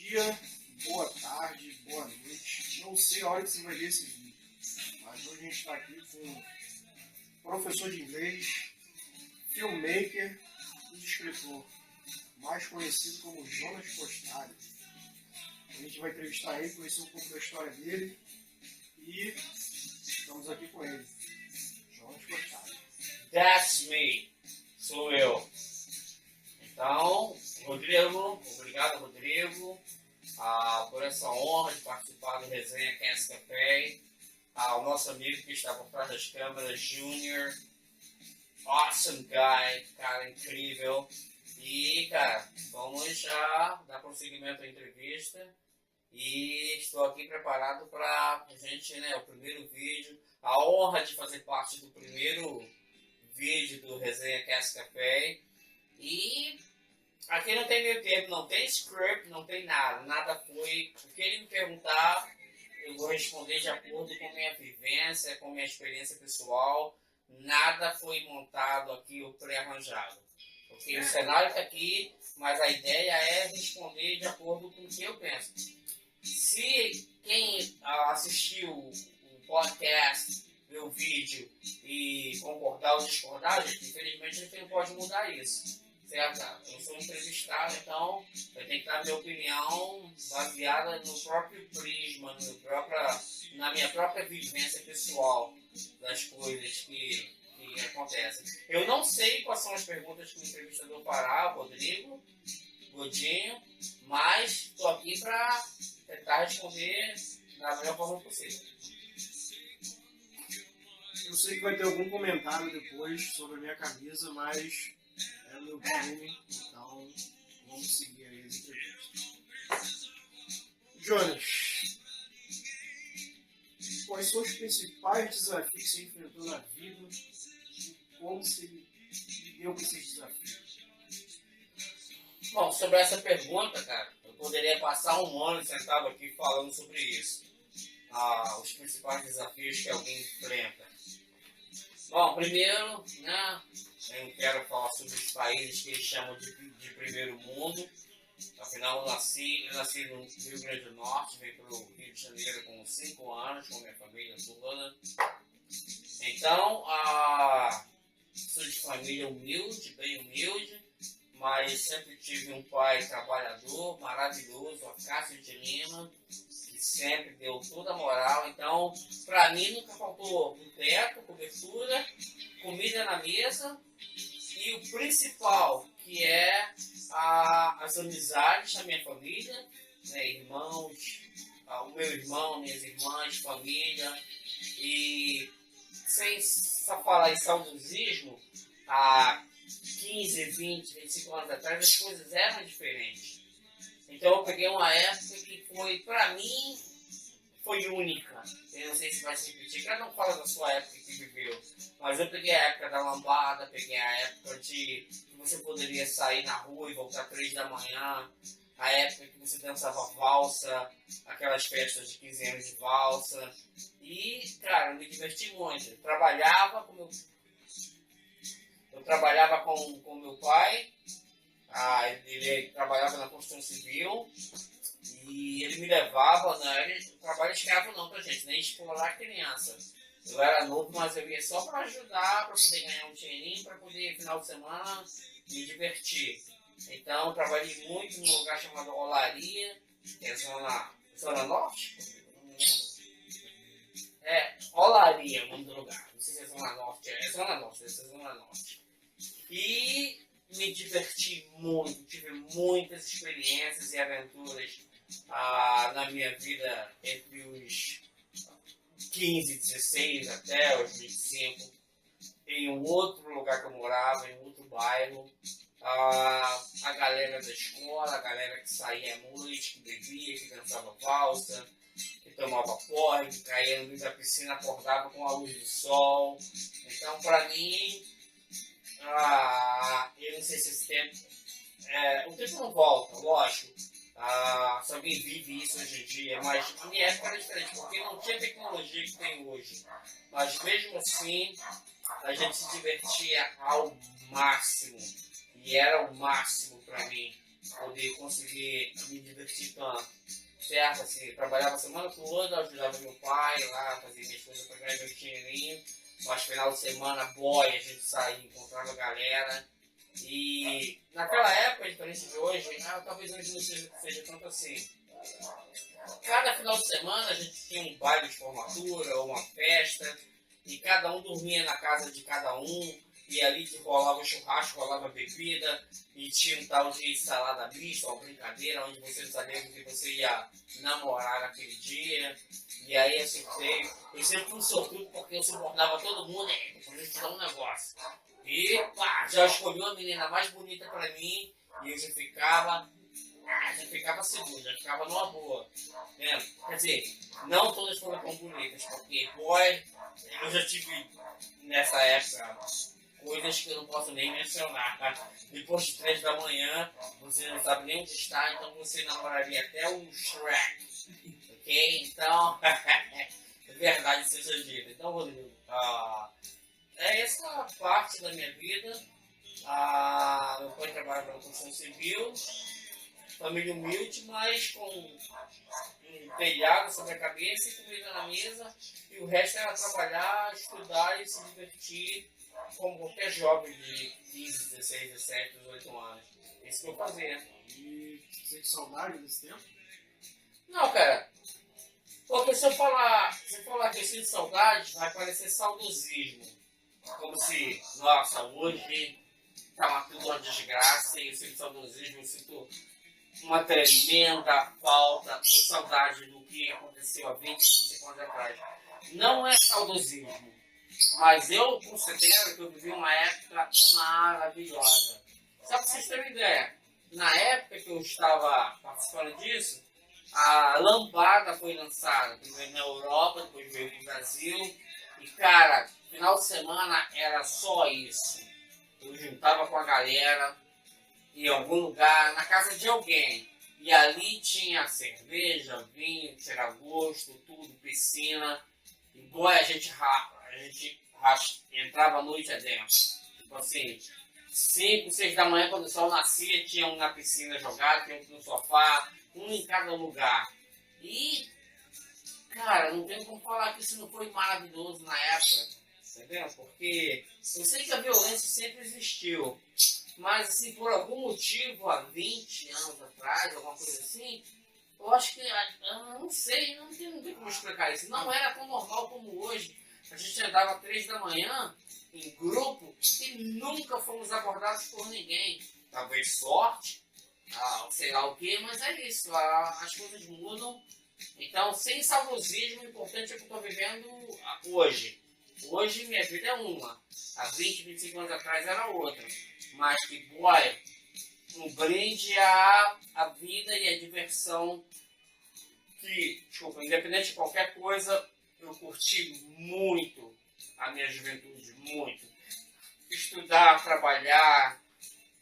dia, boa tarde, boa noite. Não sei a hora que você vai ver esse vídeo, mas hoje a gente está aqui com um professor de inglês, filmmaker e escritor, mais conhecido como Jonas Postari. A gente vai entrevistar ele, conhecer um pouco da história dele e estamos aqui com ele, Jonas Postari. That's me. Sou eu. Então, Rodrigo, obrigado, Rodrigo, por essa honra de participar do Resenha Cast Café. Ao nosso amigo que está por trás das câmeras, Junior. Awesome guy, cara incrível. E, cara, vamos já dar prosseguimento à entrevista. E estou aqui preparado para a gente, o primeiro vídeo. A honra de fazer parte do primeiro vídeo do Resenha Cast Café. E aqui não tem meio termo, não tem script, não tem nada. Nada foi. O que ele me perguntar, eu vou responder de acordo com minha vivência, com minha experiência pessoal. Nada foi montado aqui ou pré-arranjado. Porque o cenário está aqui, mas a ideia é responder de acordo com o que eu penso. Se quem assistiu o podcast, viu o vídeo e concordar ou discordar, infelizmente a gente não pode mudar isso. Certo? Eu sou um entrevistado, então eu tenho que dar minha opinião baseada no próprio prisma, na minha própria vivência pessoal das coisas que acontecem. Eu não sei quais são as perguntas que o entrevistador fará, Rodrigo, Godinho, mas estou aqui para tentar responder da melhor forma possível. Eu sei que vai ter algum comentário depois sobre a minha camisa, mas é o meu time, então vamos seguir aí as entrevistas. Jonas, quais são os principais desafios que você enfrentou na vida e como você lidou com esses desafios? Bom, sobre essa pergunta, cara, eu poderia passar um ano sentado aqui falando sobre isso. Os principais desafios que alguém enfrenta. Bom, primeiro, eu quero falar sobre os países que eles chamam de primeiro mundo. Afinal, eu nasci no Rio Grande do Norte, vim para o Rio de Janeiro com 5 anos, com minha família toda. Então, sou de família humilde, bem humilde, mas sempre tive um pai trabalhador, maravilhoso, Acácio de Lima, que sempre deu toda a moral. Então, para mim, nunca faltou um teto, cobertura, comida na mesa e o principal, que é as amizades da minha família, irmãos, o meu irmão, minhas irmãs, família. E sem só falar em saudosismo, há 15, 20, 25 anos atrás as coisas eram diferentes. Então eu peguei uma época que foi, para mim, foi única. Eu não sei se vai se repetir, cada um fala da sua época que viveu. Mas eu peguei a época da lambada, peguei a época de que você poderia sair na rua e voltar 3 da manhã. A época que você dançava valsa, aquelas festas de 15 anos de valsa. E, cara, eu me diverti muito. Eu trabalhava com meu pai. Ele trabalhava na construção civil. E ele me levava, trabalho escravo não, tá, gente? Nem explorar a criança. Eu era novo, mas eu ia só para ajudar, para poder ganhar um dinheirinho, para poder, final de semana, me divertir. Então, eu trabalhei muito num lugar chamado Olaria, que é zona norte? Olaria é o nome do lugar. Não sei se é zona norte, é zona norte, deve ser zona norte. E me diverti muito, tive muitas experiências e aventuras na minha vida entre os 15, 16 até os 25, em um outro lugar que eu morava, em um outro bairro. A galera da escola, a galera que saía à noite, que bebia, que dançava valsa, que tomava porre, que caía no meio da piscina, acordava com a luz do sol. Então, para mim, eu não sei se esse tempo... o tempo não volta, lógico. Se alguém vive isso hoje em dia, mas a minha época era diferente, porque não tinha tecnologia que tem hoje. Mas mesmo assim, a gente se divertia ao máximo. E era o máximo para mim. poder conseguir me divertir tanto. Certo? Assim, trabalhava a semana toda, ajudava meu pai lá, fazia minhas coisas para ganhar meu dinheirinho. Mas final de semana, boy, a gente saía, encontrava a galera. E naquela época, a diferença de hoje, talvez hoje não seja tanto assim. Cada final de semana a gente tinha um baile de formatura ou uma festa e cada um dormia na casa de cada um e ali rolava churrasco, rolava bebida e tinha um tal de salada mista, uma brincadeira onde você não sabia com que você ia namorar naquele dia e aí é sorteio. Eu sempre fui sortudo porque eu suportava todo mundo e a gente dar um negócio. E pá, já escolheu a menina mais bonita pra mim e eu já ficava seguro, já ficava numa boa. Né? Quer dizer, não todas foram tão bonitas, porque, boy, eu já tive nessa época coisas que eu não posso nem mencionar. Tá? Depois de 3 da manhã, você não sabe nem onde está, então você namoraria até o Shrek. Ok? Então, verdade seja dita. Então, Rodrigo, é essa parte da minha vida. Meu pai trabalha na construção civil, família humilde, mas com um telhado sobre a cabeça e comida na mesa, e o resto era trabalhar, estudar e se divertir como qualquer jovem de 15, 16, 17, 18 anos. É isso que eu fazia. E você tem saudade desse tempo? Não, cara, porque se eu falar que eu sinto saudade, vai parecer saudosismo. Como se, nossa, hoje tá tudo uma desgraça e eu sinto saudosismo, eu sinto uma tremenda falta ou saudade do que aconteceu há 20, 25 anos atrás. Não é saudosismo, mas eu considero que eu vivi uma época maravilhosa. Só para vocês terem ideia, na época que eu estava participando disso, a Lambada foi lançada, primeiro na Europa, depois veio no Brasil, e cara, final de semana era só isso. Eu juntava com a galera em algum lugar, na casa de alguém. E ali tinha cerveja, vinho, tirar gosto, tudo, piscina. Igual a gente entrava à noite adentro. Tipo assim, 5, 6 da manhã, quando o sol nascia, tinha um na piscina jogado, tinha um no sofá, um em cada lugar. E, cara, não tem como falar que isso não foi maravilhoso na época. Entendeu? Porque eu sei que a violência sempre existiu. Mas, assim, por algum motivo, há 20 anos atrás, alguma coisa assim, eu acho que, eu não sei, não tem como explicar isso. Não era tão normal como hoje. A gente andava às 3 da manhã, em grupo, e nunca fomos abordados por ninguém. Talvez sorte, sei lá o que, mas é isso, as coisas mudam. Então, sem saudosismo, o importante é que eu estou vivendo hoje. Hoje minha vida é uma. Há 20, 25 anos atrás era outra. Mas que, boy, um brinde à vida e à diversão que, desculpa, independente de qualquer coisa, eu curti muito a minha juventude, muito. Estudar, trabalhar,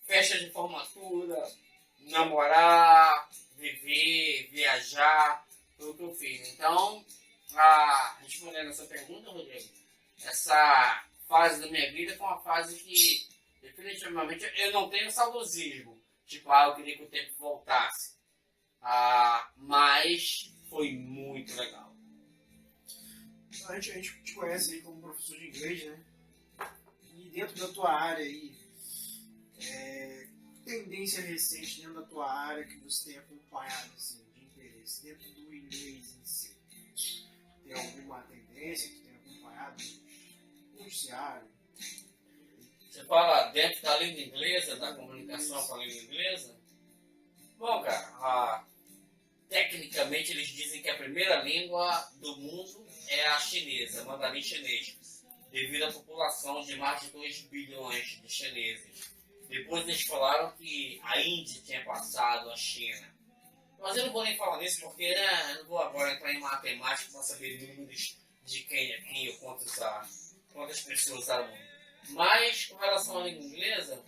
festa de formatura, namorar, viver, viajar, foi o que eu fiz. Então, respondendo essa pergunta, Rodrigo, essa fase da minha vida foi uma fase que definitivamente eu não tenho saudosismo. Tipo, eu queria que o tempo voltasse. Mas foi muito legal. A gente te conhece aí como professor de inglês, né? E dentro da tua área aí, tendência recente dentro da tua área que você tem acompanhado assim, de interesse, dentro do inglês em si? Tem alguma tendência que tu tem acompanhado no noticiário? Você fala dentro da língua inglesa, da comunicação com a língua inglesa? Bom, cara, tecnicamente eles dizem que a primeira língua do mundo é a chinesa, mandarim chinês, devido à população de mais de 2 bilhões de chineses. Depois eles falaram que a Índia tinha passado a China. Mas eu não vou nem falar nisso porque eu não vou agora entrar em matemática para saber números de quem aqui ou quantas pessoas há no mundo. Mas, com relação à língua inglesa,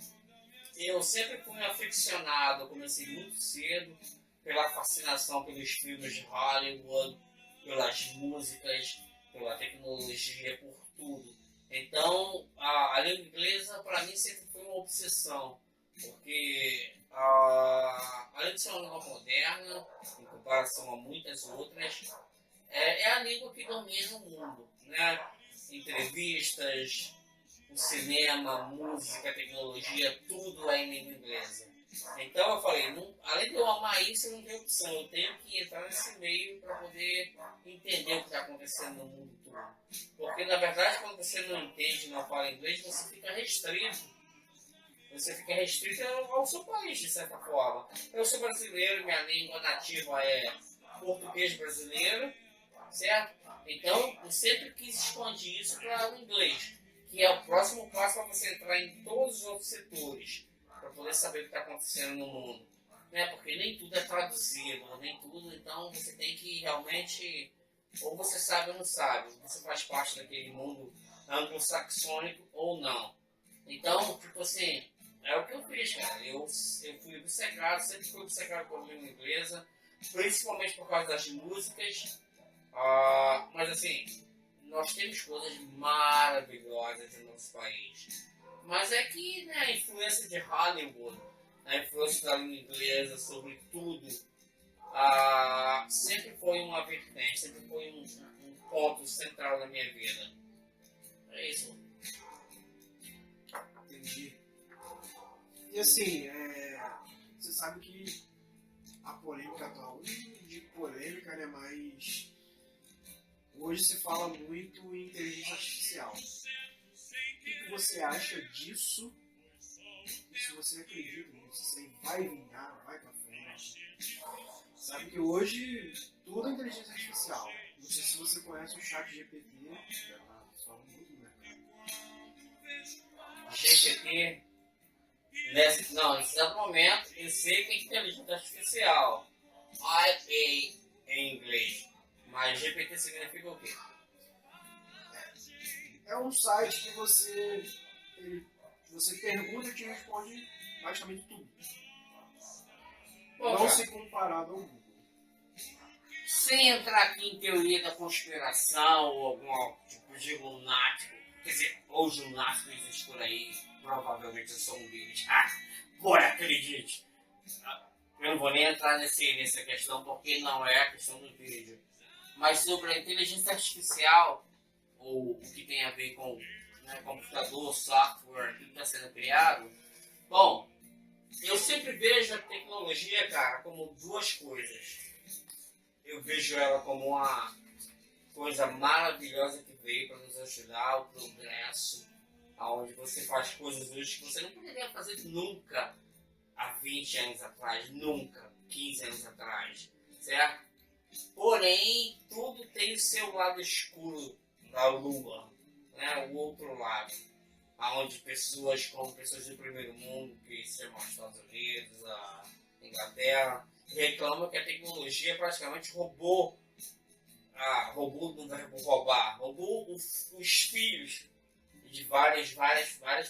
eu sempre fui aficionado, comecei muito cedo, pela fascinação pelos filmes de Hollywood, pelas músicas, pela tecnologia, por tudo. Então, a língua inglesa, para mim, sempre foi uma obsessão. Porque, além de ser uma língua moderna, em comparação a muitas outras, é a língua que domina o mundo, né? Entrevistas, o cinema, música, tecnologia, tudo é em língua inglesa. Então eu falei, além de eu amar isso, eu não tenho opção, eu tenho que entrar nesse meio para poder entender o que está acontecendo no mundo todo. Porque na verdade, quando você não entende, não fala inglês, você fica restrito. Você fica restrito ao seu país, de certa forma. Eu sou brasileiro, minha língua nativa é português brasileiro, certo? Então, eu sempre quis expandir isso para o inglês, que é o próximo passo para você entrar em todos os outros setores, para poder saber o que está acontecendo no mundo. Né? Porque nem tudo é traduzido, nem tudo, então você tem que realmente, ou você sabe ou não sabe, você faz parte daquele mundo anglo-saxônico ou não. Então, tipo assim, é o que eu fiz, cara. Eu fui obcecado, sempre fui obcecado com a língua inglesa, principalmente por causa das músicas. Mas assim, nós temos coisas maravilhosas no nosso país. Mas é que, né, a influência de Hollywood, a influência da língua inglesa sobre tudo, sempre foi uma vertente, sempre foi um ponto central na minha vida. É isso. Entendi. E assim, você sabe que a polêmica atual, de polêmica, né, mas hoje se fala muito em inteligência artificial. O que você acha disso? Se você acredita nisso, se vai vingar, vai pra frente. Sabe que hoje tudo é inteligência artificial. Não sei se você conhece o ChatGPT, já tá falando muito no mercado. GPT, nesse exato momento, eu sei que é inteligência artificial. IA em inglês. Mas GPT significa o quê? É um site que você pergunta e te responde praticamente tudo. Bom, Não cara, se comparado ao Google. sem entrar aqui em teoria da conspiração ou algum tipo de lunático, quer dizer, ou de lunático existe por aí, provavelmente eu sou um deles. Acredite! Eu não vou nem entrar nessa questão porque não é a questão do vídeo. Mas sobre a inteligência artificial, ou o que tem a ver com, né, computador, software, tudo que está sendo criado, bom, eu sempre vejo a tecnologia, cara, como duas coisas. Eu vejo ela como uma coisa maravilhosa que veio para nos ajudar ao progresso, aonde você faz coisas hoje que você não poderia fazer nunca há 20 anos atrás, nunca, 15 anos atrás, certo? Porém, tudo tem o seu lado escuro da lua, né? O outro lado, aonde pessoas como pessoas do primeiro mundo, que se chamam os Estados Unidos, a Inglaterra, reclamam que a tecnologia praticamente roubou no verbo roubar, roubou os filhos de várias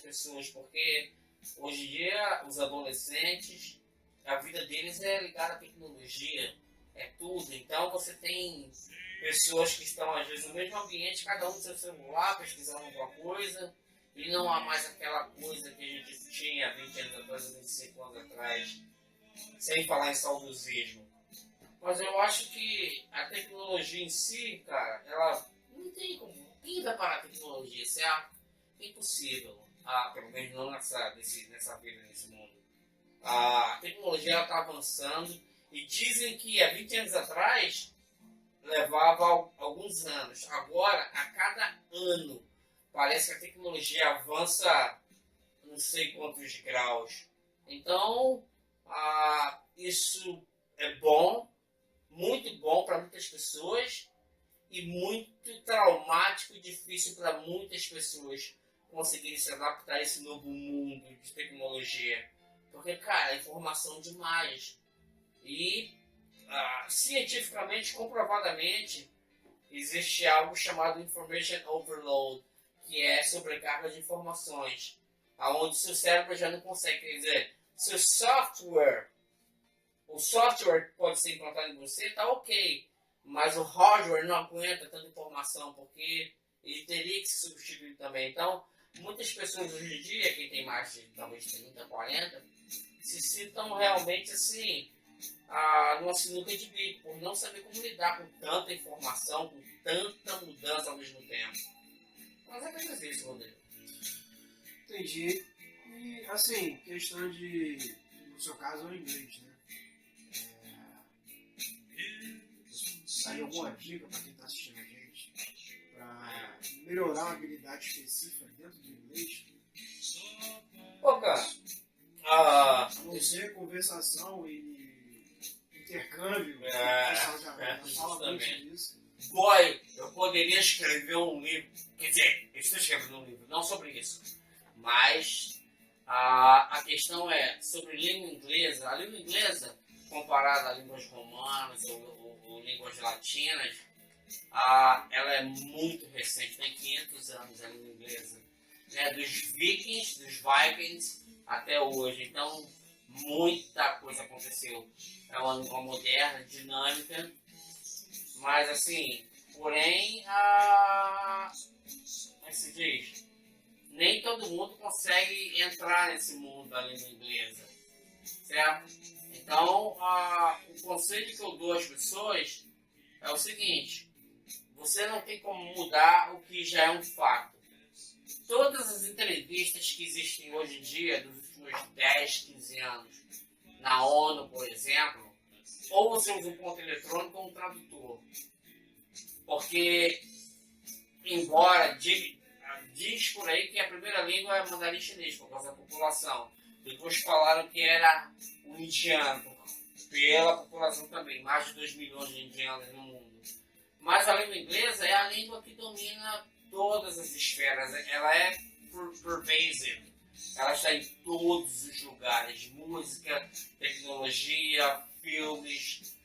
pessoas, porque hoje em dia os adolescentes, a vida deles é ligada à tecnologia, é tudo. Então você tem pessoas que estão às vezes no mesmo ambiente, cada um no seu celular, pesquisando alguma coisa, e não há mais aquela coisa que a gente tinha 20 anos atrás, 25 anos atrás, sem falar em saudosismo. Mas eu acho que a tecnologia em si, cara, ela não tem como. Quem vai parar a tecnologia? Isso é impossível. Pelo menos não nessa vida, nesse mundo. A tecnologia está avançando e dizem que há 20 anos atrás levava alguns anos. Agora, a cada ano, parece que a tecnologia avança não sei quantos graus. Então, isso é bom, muito bom para muitas pessoas e muito traumático e difícil para muitas pessoas conseguirem se adaptar a esse novo mundo de tecnologia. Porque, cara, é informação demais. E, cientificamente, comprovadamente, existe algo chamado Information Overload, que é sobrecarga de informações, aonde seu cérebro já não consegue, quer dizer, seu software, o software que pode ser implantado em você, tá ok, mas o hardware não aguenta tanta informação, porque ele teria que ser substituído também. Então, muitas pessoas hoje em dia, quem tem mais de talvez 30, 40, se sintam realmente assim, numa sinuca de bico, por não saber como lidar com tanta informação, com tanta mudança ao mesmo tempo. Mas é apenas isso, Rodrigo. Entendi. E assim, questão de, no seu caso, é o inglês, né? Sai alguma dica para quem está assistindo a gente para melhorar uma habilidade específica dentro do inglês? Pô, cara, A não ser conversação e intercâmbio. O pessoal já fala muito disso. Boy, eu poderia escrever um livro, quer dizer, eu estou escrevendo um livro, não sobre isso, mas a questão é sobre língua inglesa. A língua inglesa, comparada a línguas romanas ou línguas latinas, ela é muito recente, tem 500 anos a língua inglesa, né? Dos Vikings até hoje, então muita coisa aconteceu. É uma língua moderna, dinâmica, mas assim, porém, como se diz, nem todo mundo consegue entrar nesse mundo da língua inglesa, certo? Então, o conselho que eu dou às pessoas é o seguinte: você não tem como mudar o que já é um fato. Todas as entrevistas que existem hoje em dia, dos últimos 10, 15 anos, na ONU, por exemplo, ou você usa um ponto eletrônico ou um tradutor. Porque, embora diz por aí que a primeira língua é mandarim chinês, por causa da população. Depois falaram que era o indiano, pela população também, mais de 2 milhões de indianos no mundo. Mas a língua inglesa é a língua que domina todas as esferas, ela é pervasive, ela está em todos os lugares, música, tecnologia, filmes,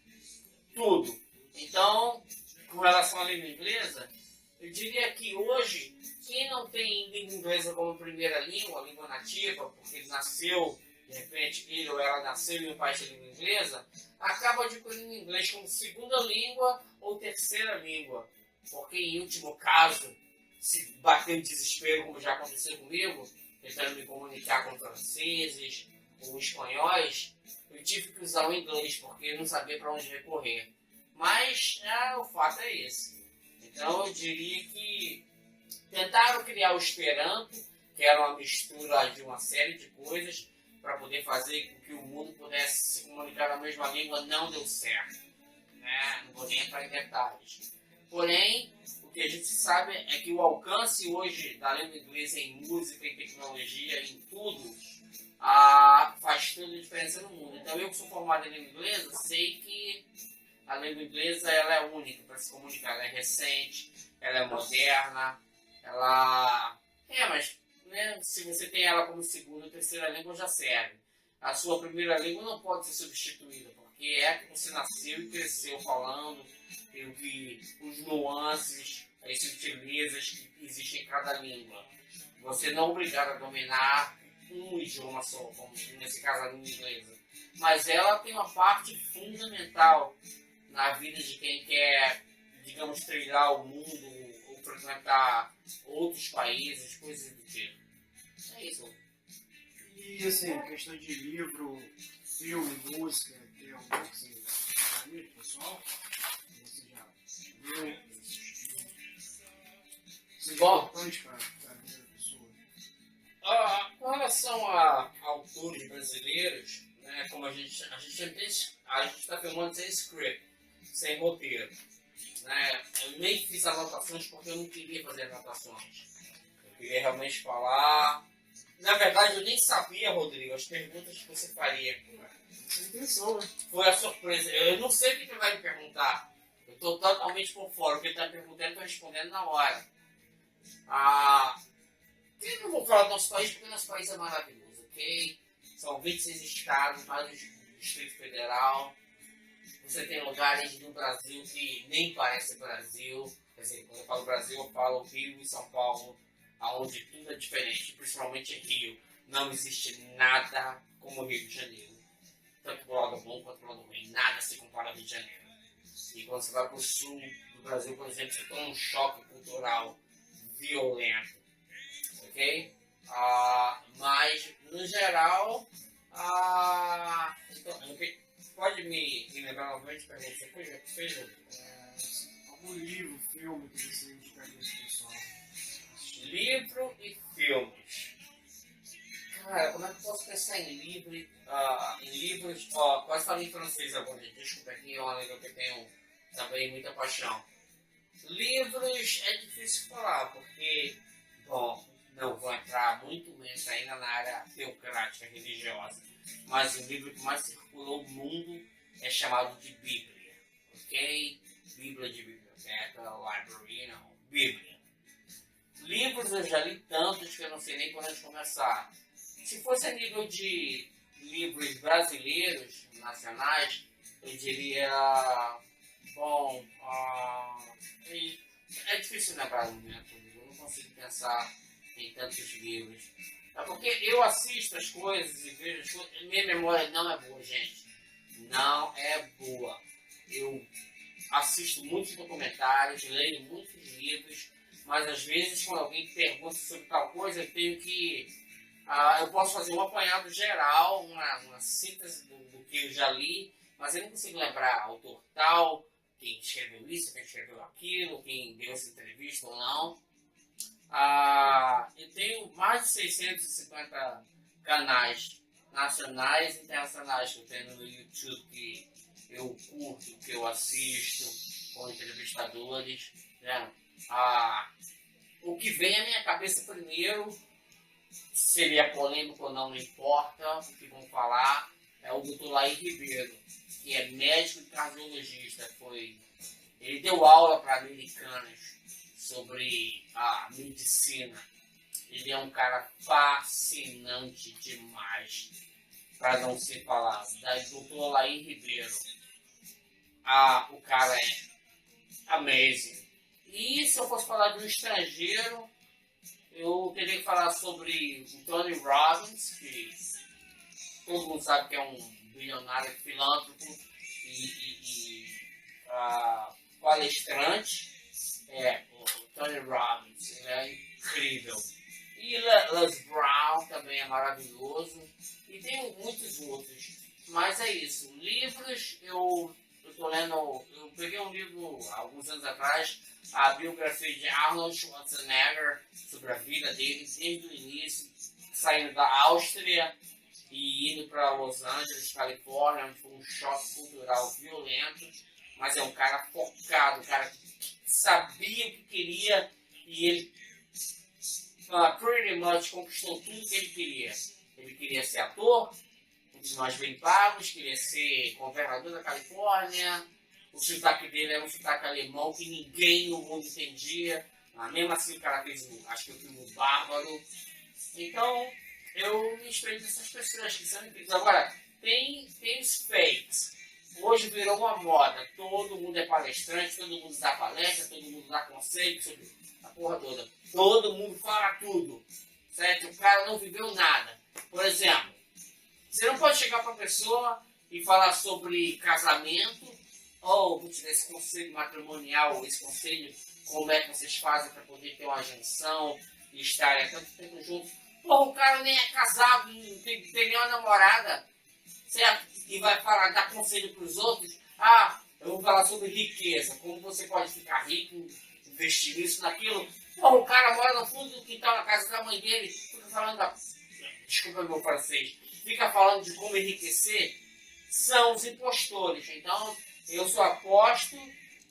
tudo. Então, com relação à língua inglesa, eu diria que hoje, quem não tem língua inglesa como primeira língua, língua nativa, porque ele nasceu, de repente ele ou ela nasceu em um país de língua inglesa, acaba adquirindo inglês como segunda língua ou terceira língua. Porque, em último caso, se bater em desespero, como já aconteceu comigo, tentando me comunicar com franceses ou espanhóis, eu tive que usar o inglês, porque eu não sabia para onde recorrer. Mas o fato é esse. Então eu diria que tentaram criar o Esperanto, que era uma mistura de uma série de coisas, para poder fazer com que o mundo pudesse se comunicar na mesma língua, não deu certo. Né? Não vou nem entrar em detalhes. Porém, o que a gente sabe é que o alcance hoje da língua inglesa em música, em tecnologia, em tudo, faz toda a diferença no mundo. Então eu que sou formado em língua inglesa, sei que a língua inglesa ela é única para se comunicar, ela é recente, ela é moderna, mas né, se você tem ela como segunda ou terceira língua já serve. A sua primeira língua não pode ser substituída, porque é que você nasceu e cresceu falando, tem que os nuances, as sutilezas que existem em cada língua. Você não é obrigado a dominar um idioma só, como nesse caso a língua inglesa. Mas ela tem uma parte fundamental na vida de quem quer, digamos, trilhar o mundo ou frequentar outros países, coisas do tipo. É isso. E assim, questão de livro, filme, música, tem algum que você gostaria, pessoal? Você já viu? Isso é importante para a vida da pessoa. Com relação a autores brasileiros, né, como a gente está filmando sem script, sem roteiro. Né? Eu nem fiz anotações porque eu não queria fazer anotações. Eu queria realmente falar. Na verdade, eu nem sabia, Rodrigo, as perguntas que você faria. Sem intenção, né? Foi a surpresa. Eu não sei o que ele vai me perguntar. Eu estou totalmente por fora. O que ele está me perguntando, eu estou respondendo na hora. Eu não vou falar do nosso país, porque o nosso país é maravilhoso, ok? São 26 estados, mais o Distrito Federal. Você tem lugares no Brasil que nem parece Brasil. Quer dizer, quando eu falo Brasil, eu falo Rio e São Paulo, onde tudo é diferente, principalmente Rio. Não existe nada como o Rio de Janeiro. Tanto pro lado bom quanto pro lado ruim. Nada se compara ao Rio de Janeiro. E quando você vai para o sul do Brasil, por exemplo, você tem um choque cultural violento. ok? Mas, no geral, então, pode me lembrar novamente para você fez? Algum livro, filme que você indicaria esse pessoal? Livro e filmes. Cara, como é que eu posso pensar em livros? Quase falei em francês agora, desculpa, aqui é uma língua que eu tenho também muita paixão. Livros é difícil falar, porque, bom, não vou entrar muito menos ainda na área teocrática religiosa, mas o livro que mais circulou o mundo é chamado de Bíblia, ok? Bíblia de biblioteca, library, não, Bíblia. Livros eu já li tantos que eu não sei nem por onde começar. Se fosse a nível de livros brasileiros, nacionais, eu diria, bom, é difícil lembrar no momento, eu não consigo pensar em tantos livros. É porque eu assisto as coisas e vejo as coisas, minha memória não é boa, gente. Não é boa. Eu assisto muitos documentários, leio muitos livros, mas às vezes quando alguém pergunta sobre tal coisa, eu tenho que... eu posso fazer um apanhado geral, uma síntese do que eu já li, mas eu não consigo lembrar autor tal, quem escreveu isso, quem escreveu aquilo, quem deu essa entrevista ou não. Eu tenho mais de 650 canais nacionais e internacionais que eu tenho no YouTube que eu curto, que eu assisto, com entrevistadores. Né? O que vem à minha cabeça primeiro, seria polêmico ou não, não importa o que vão falar, é o Dr. Laí Ribeiro, que é médico e cardiologista. Ele deu aula para americanos sobre a medicina. Ele é um cara fascinante demais, para não ser falado. Dr. Laí Ribeiro. O cara é amazing. E se eu fosse falar de um estrangeiro, eu teria que falar sobre o Tony Robbins, que todo mundo sabe que é um bilionário filântropo e palestrante. O Tony Robbins, ele é incrível. E Les Brown também é maravilhoso. E tem muitos outros. Mas é isso. Livros, eu tô lendo. Eu peguei um livro há alguns anos atrás, a biografia de Arnold Schwarzenegger, sobre a vida dele desde o início, saindo da Áustria e indo para Los Angeles, Califórnia, onde foi um choque cultural violento. Mas é um cara focado, um cara que sabia o que queria e ele pretty much conquistou tudo que ele queria. Ele queria ser ator, um dos mais bem pagos, queria ser governador da Califórnia. O sotaque dele era um sotaque alemão que ninguém no mundo entendia. Mesmo assim o cara fez, acho que o filme Bárbaro. Então, eu me inspirei nessas pessoas que são incríveis. Agora, tem os fakes. Hoje virou uma moda. Todo mundo é palestrante, todo mundo dá palestra, todo mundo dá conselho sobre a porra toda. Todo mundo fala tudo. Certo? O cara não viveu nada. Por exemplo, você não pode chegar para a pessoa e falar sobre casamento, ou vou te dar esse conselho matrimonial, esse conselho, como é que vocês fazem para poder ter uma junção e estarem há tanto tempo juntos. Porra, o cara nem é casado, não tem nenhuma namorada, certo? E vai falar, dar conselho para os outros. Eu vou falar sobre riqueza, como você pode ficar rico, investir nisso, naquilo. Porra, o cara mora no fundo do quintal, na casa da mãe dele, fica falando desculpa meu francês, fica falando de como enriquecer. São os impostores. Então, eu só aposto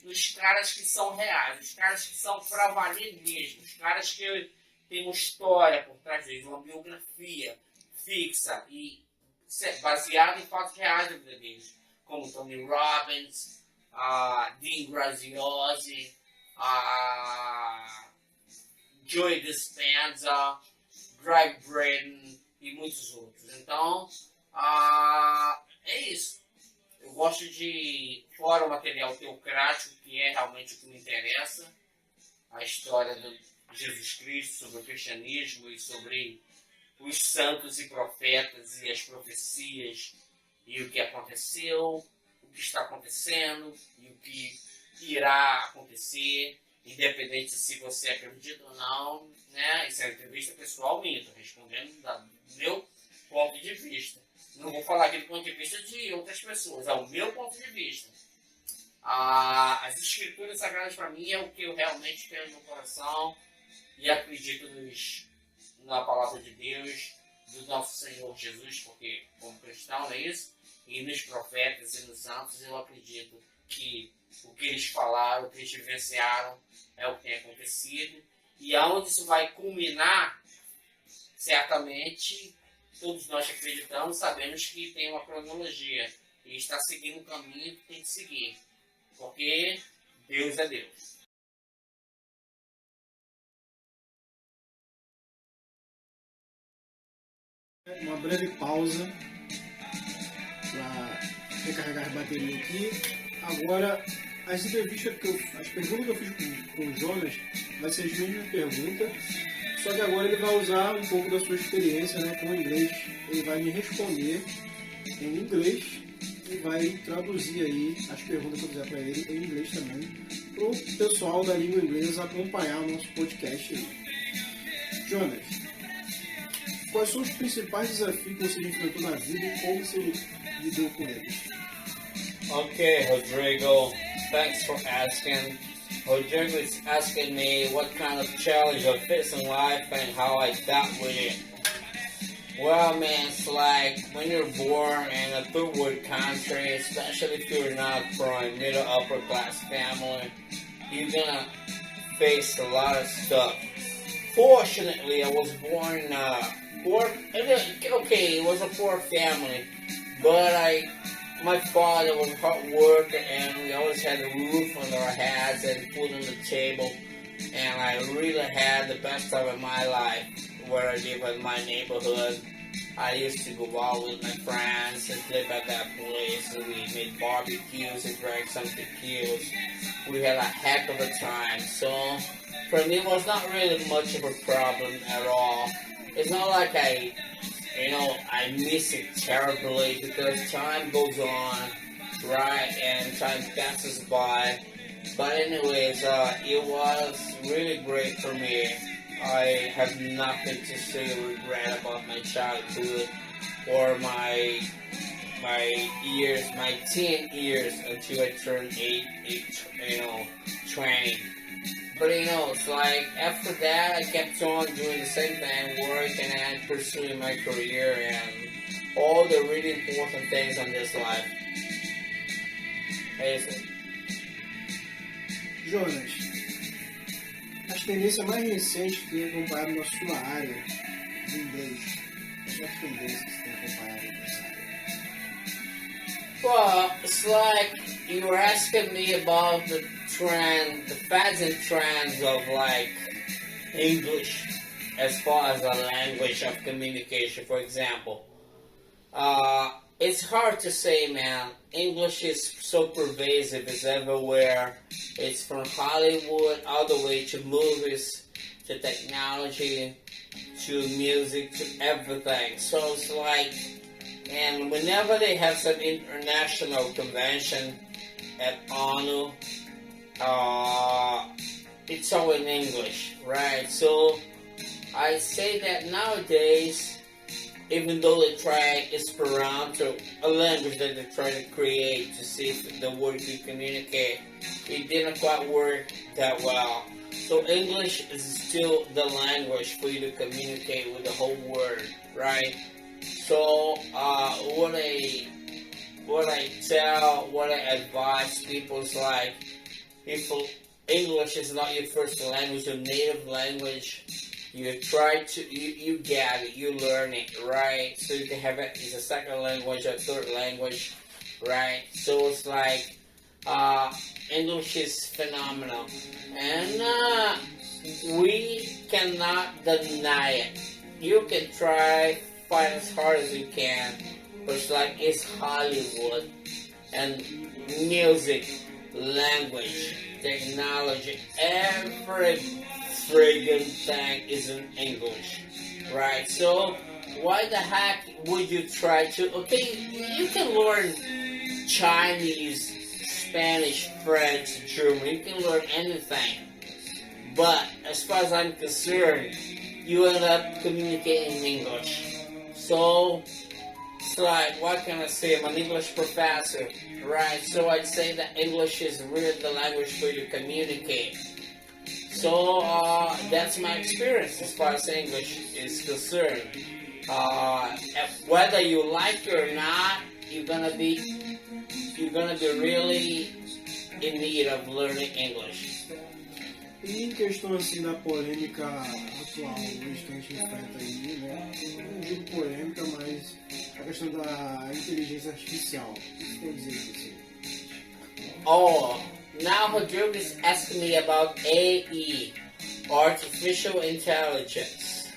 nos caras que são reais, os caras que são pra valer mesmo, os caras que têm uma história por trás deles, uma biografia fixa e baseada em fatos reais da vida deles, como Tony Robbins, Dean Graziosi, Joey Dispenza, Greg Braden e muitos outros. Então, é isso. Eu gosto de, fora o material teocrático, que é realmente o que me interessa, a história de Jesus Cristo, sobre o cristianismo e sobre os santos e profetas e as profecias e o que aconteceu, o que está acontecendo e o que irá acontecer. independente se você acredita ou não, né? Isso é uma entrevista pessoal minha, estou respondendo do meu ponto de vista. Não vou falar aqui do ponto de vista de outras pessoas, é o meu ponto de vista. As escrituras sagradas para mim é o que eu realmente tenho no meu coração e acredito na palavra de Deus, do nosso Senhor Jesus, porque como cristão é isso, e nos profetas e nos santos eu acredito que o que eles falaram, o que eles vivenciaram é o que tem acontecido, e aonde isso vai culminar, certamente todos nós acreditamos, sabemos que tem uma cronologia e está seguindo o caminho que tem que seguir, porque Deus é Deus. Uma breve pausa para recarregar a bateria aqui. Agora, as perguntas que eu fiz com o Jonas vai ser as mesmas perguntas, só que agora ele vai usar um pouco da sua experiência, né, com o inglês. Ele vai me responder em inglês e vai traduzir aí as perguntas que eu fizer para ele em inglês também, para o pessoal da língua inglesa acompanhar o nosso podcast aí. Jonas, quais são os principais desafios que você enfrentou na vida e como você lidou com eles? Okay, Rodrigo, thanks for asking. Rodrigo is asking me what kind of challenge I face in life and how I dealt with it. Well, man, it's like when you're born in a third world country, especially if you're not from a middle upper class family, you're gonna face a lot of stuff. Fortunately, I was born in a poor, okay, it was a poor family, but my father was a hard worker and we always had a roof on our heads and food on the table, and I really had the best time of my life where I live in my neighborhood. I used to go out with my friends and live at that place, and we made barbecues and drank some tequilas. We had a heck of a time, so for me it was not really much of a problem at all. It's not like I miss it terribly because time goes on, right, and time passes by. But anyways, it was really great for me. I have nothing to say or regret about my childhood or my teen years until I turned 20. But it's like after that I kept on doing the same thing, working and pursuing my career and all the really important things in this life. É isso aí. Jonas, as tendências mais recentes que tem acompanhado na sua área de inglês, quais são as tendências que você tem acompanhado nessa área? Well, it's like you were asking me about the fads and trends of like English as far as a language of communication, for example. It's hard to say, man. English is so pervasive, it's everywhere. It's from Hollywood all the way to movies, to technology, to music, to everything. So it's like, and whenever they have some international convention at ONU, it's all in English, right? So I say that nowadays, even though they try Esperanto, a language that they try to create to see if the word can communicate, it didn't quite work that well. So English is still the language for you to communicate with the whole world, right? So what I advise people is like, if English is not your first language, your native language, you try to, you get it, you learn it, right? So you can have it as a second language or third language, right? So it's like, English is phenomenal. And we cannot deny it. You can try, fight as hard as you can, but it's like, it's Hollywood. And music, language, technology, every friggin' thing is in English, right? So why the heck would you try to, okay, you can learn Chinese, Spanish, French, German, you can learn anything, but as far as I'm concerned, you end up communicating in English. So, it's like, what can I say? I'm an English professor, right? So I'd say that English is really the language for you to communicate. So, that's my experience as far as English is concerned. Whether you like it or not, you're gonna be really in need of learning English. E em questão assim da polêmica atual hoje que a gente enfrenta aí, né? Não digo polêmica, mas a questão da inteligência artificial. O que você quer dizer com isso? Oh, now Rodrigo is asking me about AE, artificial intelligence.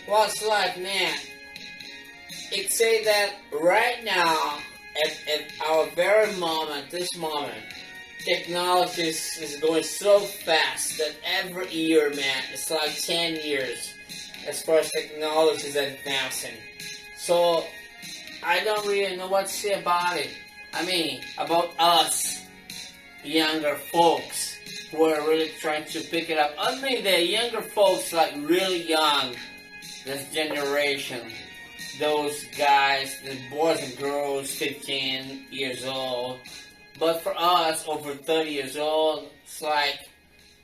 Well, it's like, man, it say that right now, at our very moment, this moment, technology is going so fast that every year, man, it's like 10 years as far as technology is advancing. So, I don't really know what to say about it. I mean, about us, younger folks, who are really trying to pick it up. I mean, the younger folks, like really young, this generation, those guys, the boys and girls, 15 years old. But for us, over 30 years old, it's like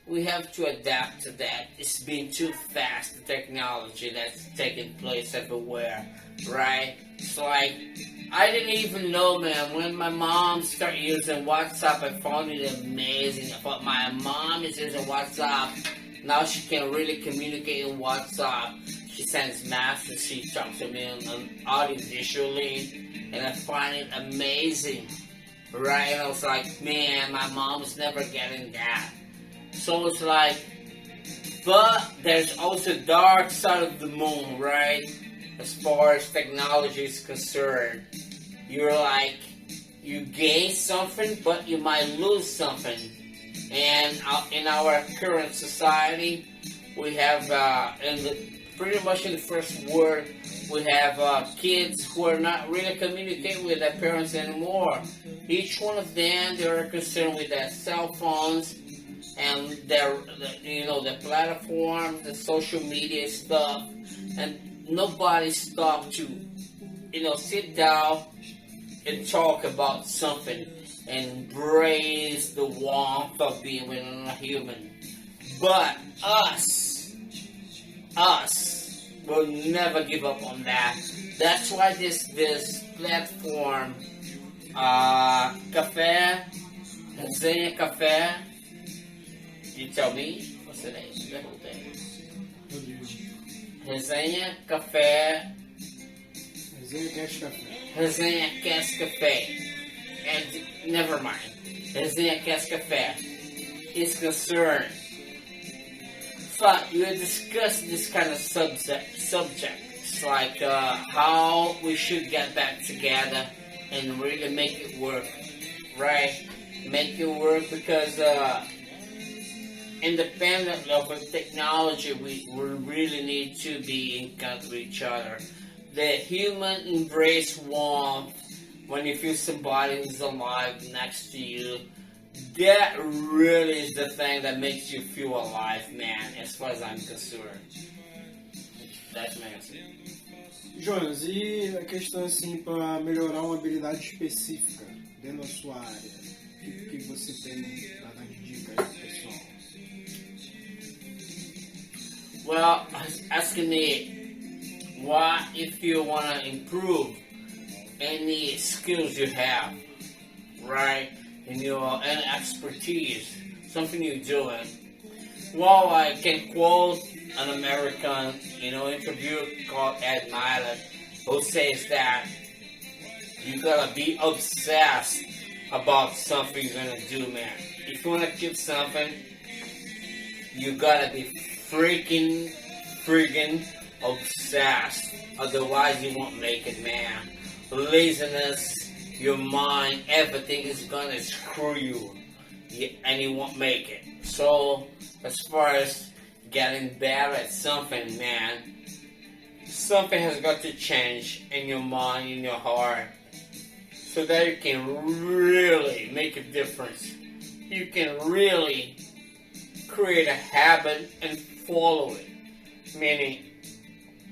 we have to adapt to that. It's been too fast, the technology that's taking place everywhere, right? It's like, I didn't even know, man, when my mom started using WhatsApp, I found it amazing. But my mom is using WhatsApp. Now she can really communicate in WhatsApp. She sends messages, she talks to me on audio visually, and I find it amazing. Right, and I was like, man, my mom is never getting that. So it's like, but there's also dark side of the moon, right? As far as technology is concerned, you're like, you gain something, but you might lose something. And in our current society, we have, pretty much in the first world, we have kids who are not really communicating with their parents anymore. Each one of them, they are concerned with their cell phones and the platform, the social media stuff, and nobody stopped to, sit down and talk about something and embrace the warmth of being with a human. But us will never give up on that. That's why this platform, Café, Resenha Café, you tell me, what's the name? The whole thing. Resenha Café. Resenha Cast Café. Resenha Cast Café. And never mind. Resenha Cast Café is concerned. But we discuss this kind of subjects like how we should get back together and really make it work, right? Make it work because independent of the technology, we really need to be in contact with each other. The human embrace warmth when you feel somebody who's alive next to you. That really is the thing that makes you feel alive, man, as far as I'm concerned. That's my answer. Jonas, e a questão assim, para melhorar uma habilidade específica dentro da sua área? O que você tem para dar de dica aí pro pessoal? Well, asking me, what if you want to improve any skills you have, right? In your expertise, something you're doing. Well, I can quote an American, interview called Ed Milet, who says that you gotta be obsessed about something you're gonna do, man. If you wanna keep something, you gotta be freaking obsessed. Otherwise, you won't make it, man. Laziness, your mind, everything is gonna screw you, and you won't make it. So, as far as getting better at something, man, something has got to change in your mind, in your heart, so that you can really make a difference. You can really create a habit and follow it. Meaning,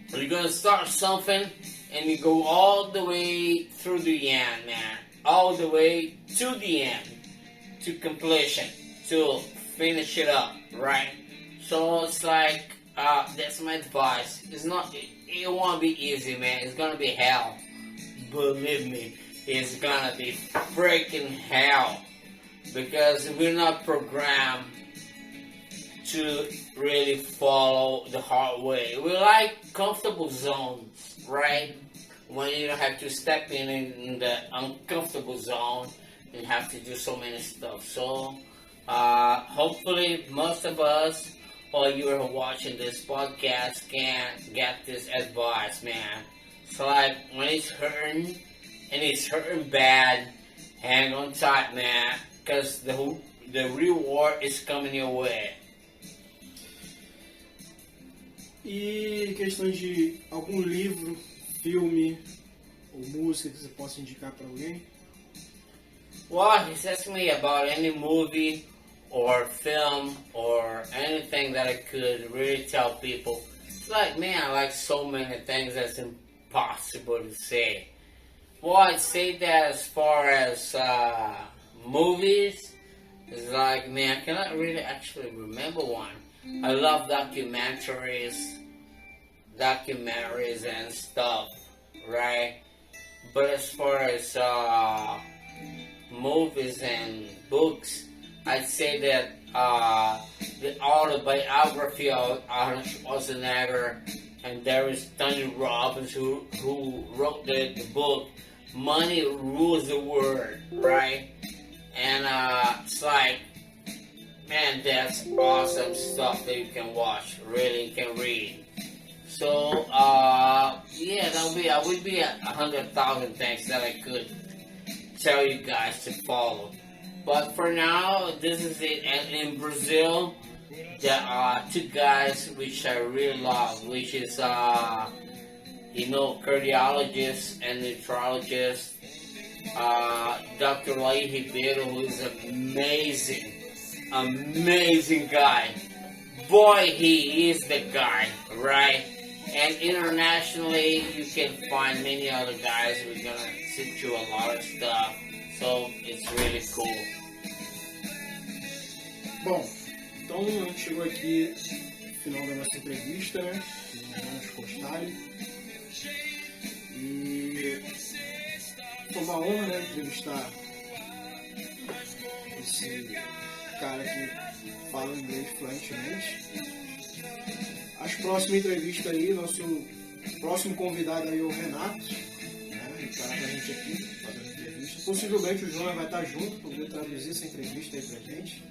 you're gonna start something and you go all the way through the end, man. All the way to the end, to completion, to finish it up, right? So it's like, that's my advice. It won't be easy, man. It's gonna be hell. Believe me, it's gonna be freaking hell. Because we're not programmed to really follow the hard way. We like comfortable zones, right? When you don't have to step in the uncomfortable zone and have to do so many stuff. So, hopefully most of us, or you are watching this podcast, can get this advice, man. So like, when it's hurting, and it's hurting bad, hang on tight, man. Because the reward is coming your way. E questão de algum livro, filme ou música que você possa indicar para alguém? Well, he's asking me about any movie or film or anything that I could really tell people. It's like, man, I like so many things that's impossible to say. Well, I'd say that as far as movies, it's like, man, I cannot really actually remember one. I love documentaries and stuff, right? But as far as movies and books, I'd say that the autobiography of Arnold Schwarzenegger, and there is Tony Robbins who wrote the book Money Rules the World, right? And it's like, man, that's awesome stuff that you can watch, really can read. So yeah, that would be 100,000 things that I could tell you guys to follow. But for now, this is it. And in Brazil, there are two guys which I really love, which is cardiologist and nephrologist, Dr. Laí Ribeiro, who is an amazing guy. Boy, he is the guy, right? And internationally, you can find many other guys who are gonna teach you a lot of stuff. So it's really cool. Bom, então a gente chegou aqui no final da nossa entrevista, né? Vamos postar. E foi uma honra, né, entrevistar esse cara que fala inglês fluentemente. As próximas entrevistas aí, nosso próximo convidado aí é o Renato, né? Ele estará com a gente aqui fazendo entrevista. Possivelmente o João vai estar junto para poder traduzir essa entrevista aí pra gente,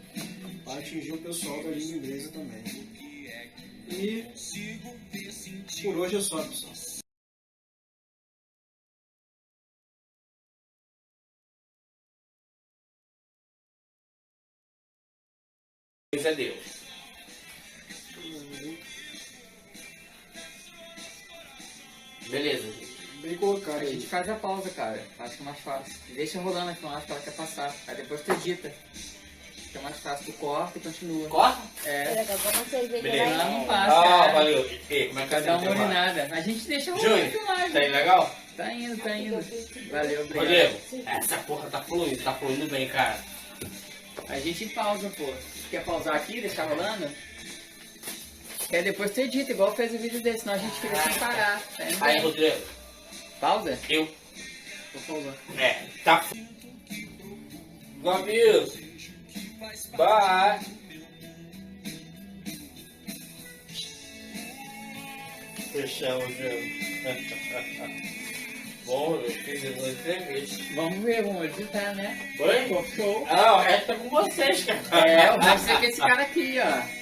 para atingir o pessoal da língua inglesa também. E por hoje é só, pessoal. Deus é Deus. Beleza, gente. Bem colocado A gente aí. faz a pausa, cara. Acho que é mais fácil. Deixa rolando a filmagem pra ela quer passar. Aí depois tu edita. Fica mais fácil. Tu corta e continua. Corta? É. Daqui a pouco você vê que Beleza. Ela vai... não passa. Ah, cara. valeu. E como é que Vai tá dar sendo uma o trabalho? urinada. A gente deixa rolando a Júnior, filmagem. tá aí legal? Tá indo. Valeu, obrigado. Rodrigo, essa porra tá fluindo bem, cara. A gente pausa, pô. Quer pausar aqui, deixar rolando? Quer depois tu edita, igual fez o vídeo desse, senão a gente fica sem parar. Tá indo Aí, bem. Rodrigo, Pausa? eu... Vou pausar. Tá... Love you. Bye. Fechamos o jogo. Bom, eu fiz uma entrevista. Vamos ver, vamos editar, né? Foi? Pô, show. Ah, o resto tá com vocês, cara. É, vai ser com esse cara aqui, ó.